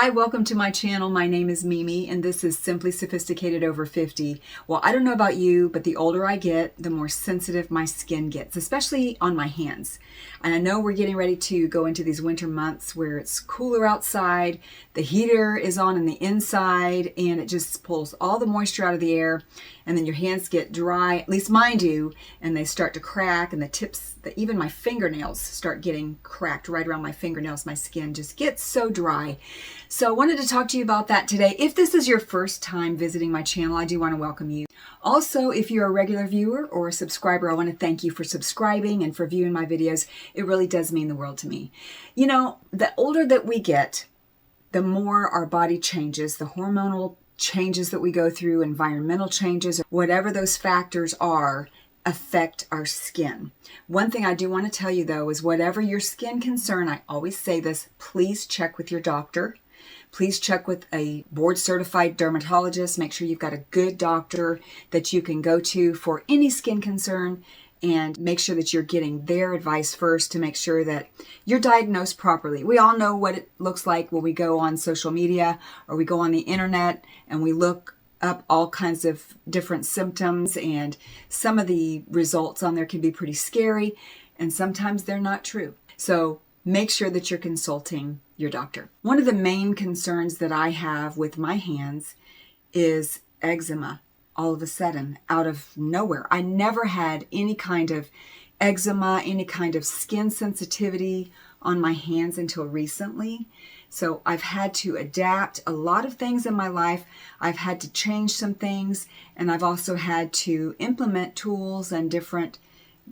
Hi, welcome to my channel. My name is Mimi and this is Simply Sophisticated Over 50. Well, I don't know about you, but the older I get, the more sensitive my skin gets, especially on my hands. And I know we're getting ready to go into these winter months where it's cooler outside, the heater is on the inside, and it just pulls all the moisture out of the air, and then your hands get dry, at least mine do, and they start to crack, and the tips, even my fingernails start getting cracked right around my fingernails. My skin just gets so dry. So I wanted to talk to you about that today. If this is your first time visiting my channel, I do want to welcome you. Also, if you're a regular viewer or a subscriber, I want to thank you for subscribing and for viewing my videos. It really does mean the world to me. You know, the older that we get, the more our body changes, the hormonal changes that we go through, environmental changes, whatever those factors are, affect our skin. One thing I do want to tell you though is whatever your skin concern, I always say this, please check with your doctor. Please check with a board certified dermatologist. Make sure you've got a good doctor that you can go to for any skin concern, and make sure that you're getting their advice first to make sure that you're diagnosed properly. We all know what it looks like when we go on social media or we go on the internet and we look up all kinds of different symptoms, and some of the results on there can be pretty scary and sometimes they're not true. So make sure that you're consulting your doctor. One of the main concerns that I have with my hands is eczema. All of a sudden, out of nowhere. I never had any kind of eczema, any kind of skin sensitivity on my hands until recently. So I've had to adapt a lot of things in my life. I've had to change some things, and I've also had to implement tools and different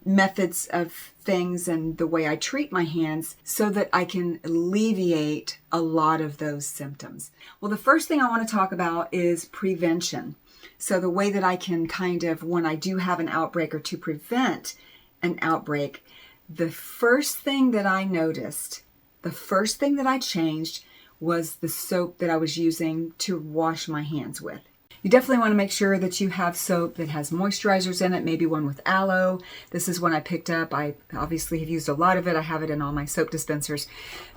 methods of things and the way I treat my hands so that I can alleviate a lot of those symptoms. Well, the first thing I want to talk about is prevention. So the way that I can kind of, when I do have an outbreak or to prevent an outbreak, the first thing that I noticed, the first thing that I changed was the soap that I was using to wash my hands with. You definitely want to make sure that you have soap that has moisturizers in it, maybe one with aloe. This is one I picked up. I obviously have used a lot of it. I have it in all my soap dispensers.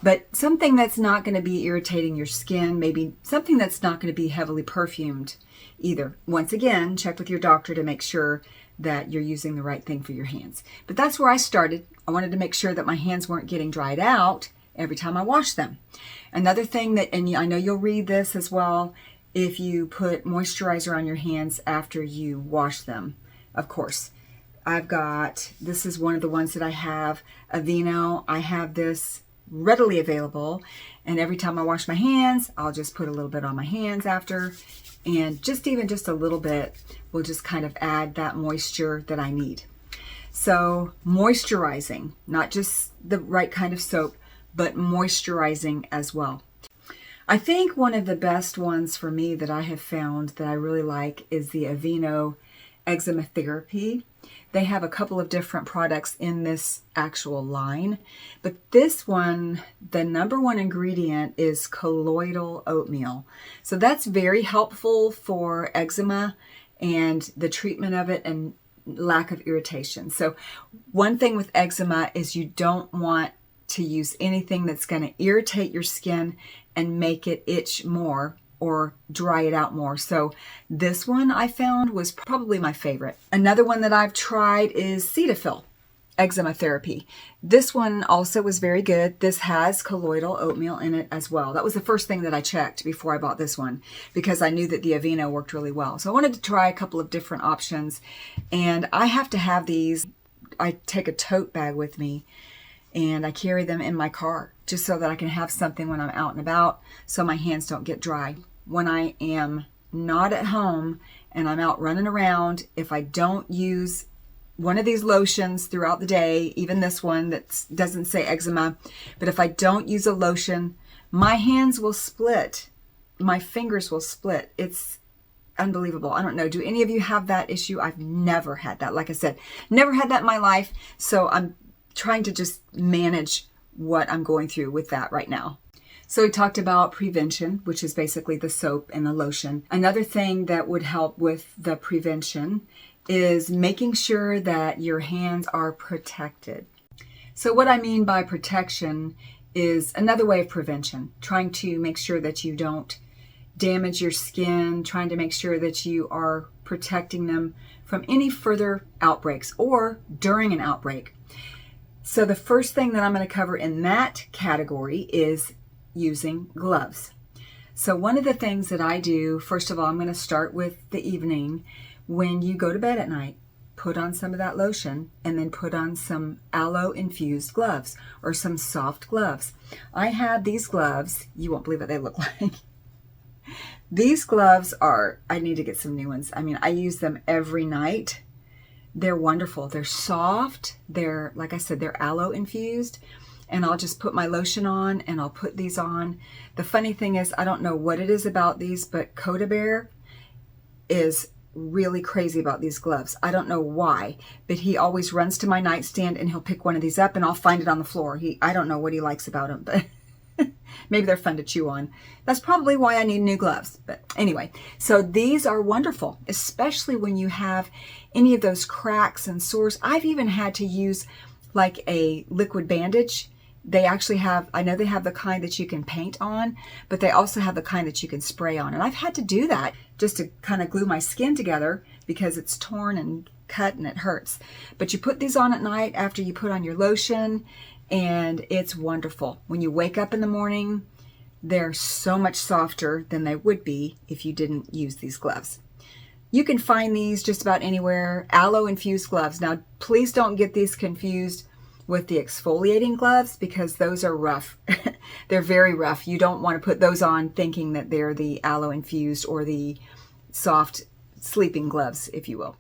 But something that's not going to be irritating your skin, maybe something that's not going to be heavily perfumed either. Once again, check with your doctor to make sure that you're using the right thing for your hands. But that's where I started. I wanted to make sure that my hands weren't getting dried out every time I wash them. Another thing that, and I know you'll read this as well, if you put moisturizer on your hands after you wash them, of course. This is one of the ones that I have, Aveeno. I have this readily available, and every time I wash my hands, I'll just put a little bit on my hands after, and even just a little bit will just kind of add that moisture that I need. So moisturizing, not just the right kind of soap, but moisturizing as well. I think one of the best ones for me that I have found that I really like is the Aveeno Eczema Therapy. They have a couple of different products in this actual line, but this one, the number one ingredient is colloidal oatmeal. So that's very helpful for eczema and the treatment of it and lack of irritation. So one thing with eczema is you don't want to use anything that's going to irritate your skin and make it itch more or dry it out more. So this one I found was probably my favorite. Another one that I've tried is Cetaphil Eczema Therapy. This one also was very good. This has colloidal oatmeal in it as well. That was the first thing that I checked before I bought this one because I knew that the Aveeno worked really well. So I wanted to try a couple of different options, and I have to have these. I take a tote bag with me and I carry them in my car just so that I can have something when I'm out and about so my hands don't get dry. When I am not at home and I'm out running around, if I don't use one of these lotions throughout the day, even this one that doesn't say eczema, but if I don't use a lotion, my hands will split. My fingers will split. It's unbelievable. I don't know. Do any of you have that issue? I've never had that. Like I said, never had that in my life. So I'm trying to just manage what I'm going through with that right now. So we talked about prevention, which is basically the soap and the lotion. Another thing that would help with the prevention is making sure that your hands are protected. So what I mean by protection is another way of prevention, trying to make sure that you don't damage your skin, trying to make sure that you are protecting them from any further outbreaks or during an outbreak. So the first thing that I'm going to cover in that category is using gloves. So one of the things that I do, first of all, I'm going to start with the evening. When you go to bed at night, put on some of that lotion and then put on some aloe infused gloves or some soft gloves. I have these gloves. You won't believe what they look like. These gloves I need to get some new ones. I mean, I use them every night. They're wonderful. They're soft. They're, like I said, they're aloe infused. And I'll just put my lotion on and I'll put these on. The funny thing is, I don't know what it is about these, but Coda Bear is really crazy about these gloves. I don't know why, but he always runs to my nightstand and he'll pick one of these up and I'll find it on the floor. I don't know what he likes about them, but maybe they're fun to chew on. That's probably why I need new gloves. But anyway, so these are wonderful, especially when you have any of those cracks and sores. I've even had to use like a liquid bandage. They actually have, I know they have the kind that you can paint on, but they also have the kind that you can spray on. And I've had to do that just to kind of glue my skin together because it's torn and cut and it hurts. But you put these on at night after you put on your lotion, and it's wonderful. When you wake up in the morning, they're so much softer than they would be if you didn't use these gloves. You can find these just about anywhere, aloe infused gloves. Now, please don't get these confused with the exfoliating gloves because those are rough. They're very rough. You don't want to put those on thinking that they're the aloe infused or the soft sleeping gloves, if you will.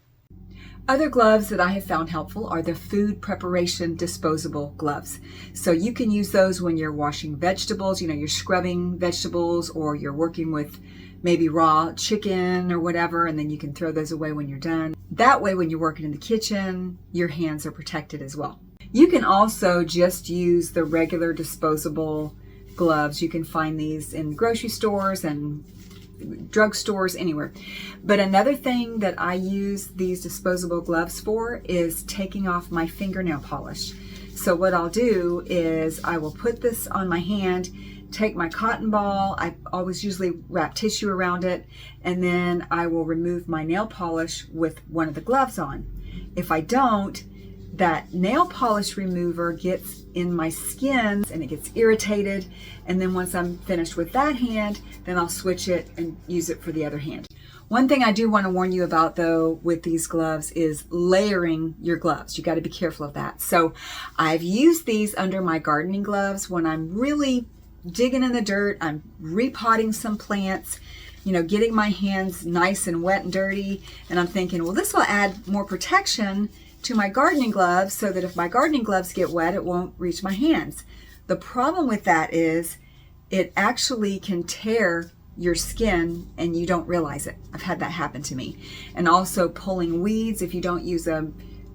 Other gloves that I have found helpful are the food preparation disposable gloves. So you can use those when you're washing vegetables, you're scrubbing vegetables, or you're working with maybe raw chicken or whatever, and then you can throw those away when you're done. That way, when you're working in the kitchen, your hands are protected as well. You can also just use the regular disposable gloves. You can find these in grocery stores and drugstores, anywhere. But another thing that I use these disposable gloves for is taking off my fingernail polish. So what I'll do is I will put this on my hand, take my cotton ball, I always usually wrap tissue around it, and then I will remove my nail polish with one of the gloves on. If I don't, that nail polish remover gets in my skin and it gets irritated, and then once I'm finished with that hand, then I'll switch it and use it for the other hand. One thing I do want to warn you about though with these gloves is layering your gloves. You got to be careful of that. So I've used these under my gardening gloves when I'm really digging in the dirt, I'm repotting some plants, getting my hands nice and wet and dirty, and I'm thinking, well, this will add more protection to my gardening gloves so that if my gardening gloves get wet, it won't reach my hands. The problem with that is it actually can tear your skin and you don't realize it. I've had that happen to me. And also pulling weeds, if you don't use a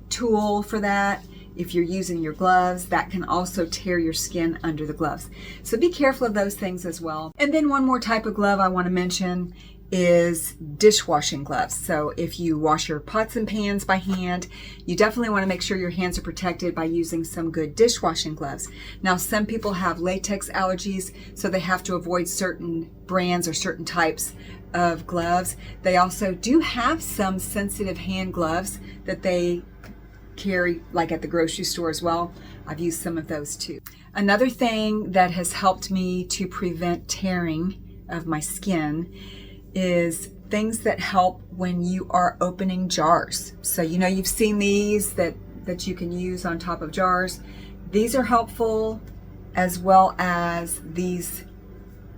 tool for that, if you're using your gloves, that can also tear your skin under the gloves. So be careful of those things as well. And then one more type of glove I want to mention is dishwashing gloves. So if you wash your pots and pans by hand, you definitely want to make sure your hands are protected by using some good dishwashing gloves. Now, some people have latex allergies, so they have to avoid certain brands or certain types of gloves. They also do have some sensitive hand gloves that they carry like at the grocery store as well. I've used some of those too. Another thing that has helped me to prevent tearing of my skin is things that help when you are opening jars. So you've seen these that you can use on top of jars. These are helpful, as well as these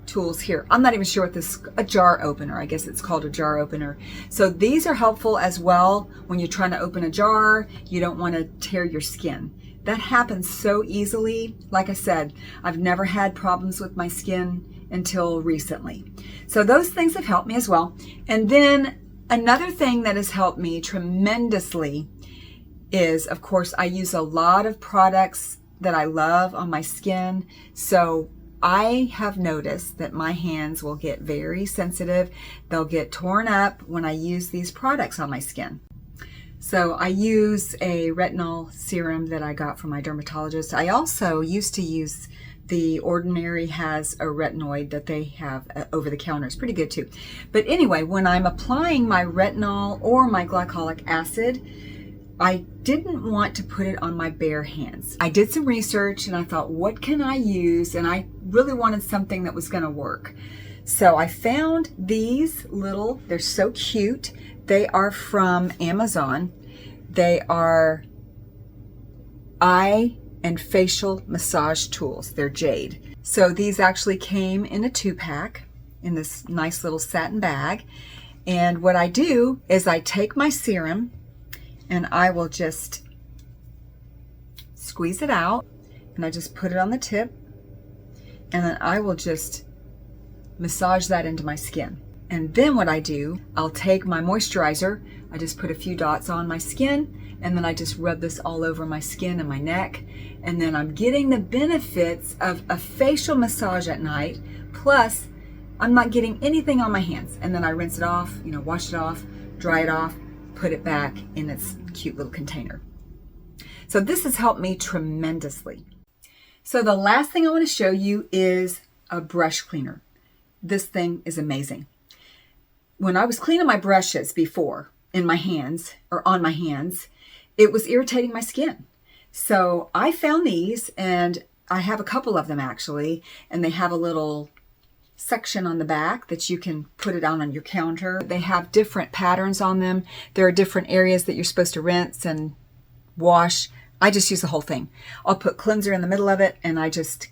tools here. I'm not even sure what this, a jar opener, I guess it's called a jar opener. So these are helpful as well when you're trying to open a jar. You don't want to tear your skin. That happens so easily. Like I said, I've never had problems with my skin until recently. So those things have helped me as well. And then another thing that has helped me tremendously is, of course, I use a lot of products that I love on my skin. So I have noticed that my hands will get very sensitive. They'll get torn up when I use these products on my skin. So I use a retinol serum that I got from my dermatologist. I also used to use The Ordinary has a retinoid that they have over the counter. It's pretty good too. But anyway, when I'm applying my retinol or my glycolic acid, I didn't want to put it on my bare hands. I did some research and I thought, what can I use? And I really wanted something that was going to work. So I found these little, they're so cute. They are from Amazon. They are eye and facial massage tools. They're jade. So these actually came in a 2-pack in this nice little satin bag. And what I do is I take my serum and I will just squeeze it out and I just put it on the tip and then I will just massage that into my skin. And then what I do, I'll take my moisturizer, I just put a few dots on my skin, and then I just rub this all over my skin and my neck. And then I'm getting the benefits of a facial massage at night, plus I'm not getting anything on my hands. And then I rinse it off, wash it off, dry it off, put it back in its cute little container. So this has helped me tremendously. So the last thing I want to show you is a brush cleaner. This thing is amazing. When I was cleaning my brushes before in my hands or on my hands, it was irritating my skin. So I found these, and I have a couple of them actually, and they have a little section on the back that you can put it on your counter. They have different patterns on them. There are different areas that you're supposed to rinse and wash. I just use the whole thing. I'll put cleanser in the middle of it and I just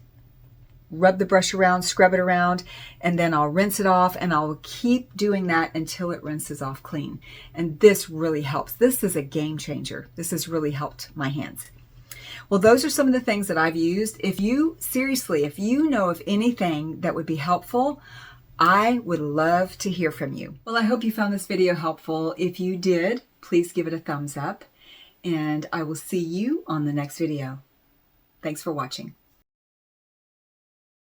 rub the brush around, scrub it around, and then I'll rinse it off, and I'll keep doing that until it rinses off clean. And this really helps. This is a game changer. This has really helped my hands. Well, those are some of the things that I've used. If you know of anything that would be helpful, I would love to hear from you. Well, I hope you found this video helpful. If you did, please give it a thumbs up, and I will see you on the next video. Thanks for watching.